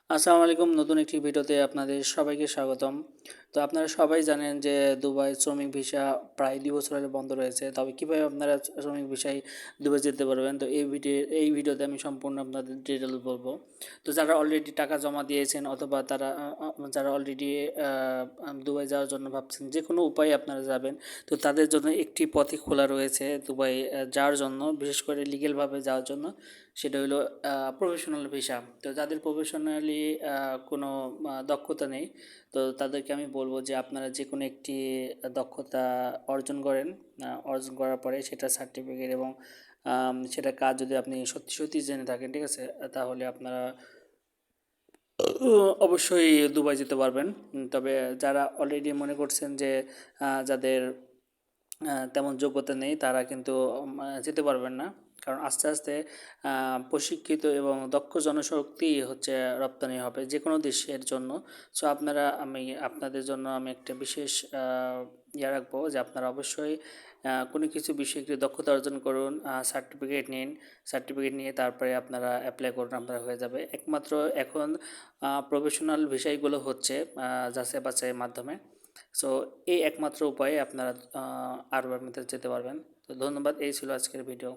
আসসালামু আলাইকুম। নতুন একটি ভিডিওতে আপনাদের সবাইকে স্বাগতম। তো আপনারা সবাই জানেন যে দুবাই শ্রমিক ভিসা প্রায় ২ বছর হলো বন্ধ রয়েছে। তবে কীভাবে আপনারা শ্রমিক ভিসায় দুবাই যেতে পারবেন? তো এই ভিডিওতে আমি সম্পূর্ণ আপনাদের ডিটেইলস বলব। তো যারা অলরেডি টাকা জমা দিয়েছেন অথবা তারা যারা অলরেডি দুবাই যাওয়ার জন্য ভাবছেন, যেকোনো উপায়ে আপনারা যাবেন। তো তাদের জন্য একটি পথই খোলা রয়েছে দুবাই যাওয়ার জন্য, বিশেষ করে লিগ্যালভাবে যাওয়ার জন্য। সেটা হলো প্রফেশনাল ভিসা। তো যাদের প্রফেশনালি কোনো দক্ষতা নেই, তো তাদেরকে আমি বলব যে আপনারা যেকোনো একটি দক্ষতা অর্জন করেন। অর্জন করার পরে সেটা সার্টিফিকেট এবং সেটা কাজ যদি আপনি সত্যি জেনে থাকেন, ঠিক আছে? তাহলে আপনারা অবশ্যই দুবাই যেতে পারবেন। তবে যারা অলরেডি মনে করছেন যে যাদের তেমন যোগ্যতা নেই, তারা কিন্তু যেতে পারবেন না। কারণ আস্তে আস্তে প্রশিক্ষিত এবং দক্ষ জনশক্তি হচ্ছে রপ্তানি হবে যেকোনো দেশের জন্য। সো আপনাদের জন্য আমি একটা বিশেষ ইয়ে রাখবো যে আপনারা অবশ্যই কোনো কিছু বিষয়ে একটু দক্ষতা অর্জন করুন, সার্টিফিকেট নিন। সার্টিফিকেট নিয়ে তারপরে আপনারা অ্যাপ্লাই করুন, আপনারা হয়ে যাবে। একমাত্র এখন প্রফেশনাল ভিসাগুলো হচ্ছে যাচাই বাছাইয়ের মাধ্যমে। সো এই একমাত্র উপায়ে আপনারা আরবের মধ্যে যেতে পারবেন। তো ধন্যবাদ। এই ছিল আজকের ভিডিও।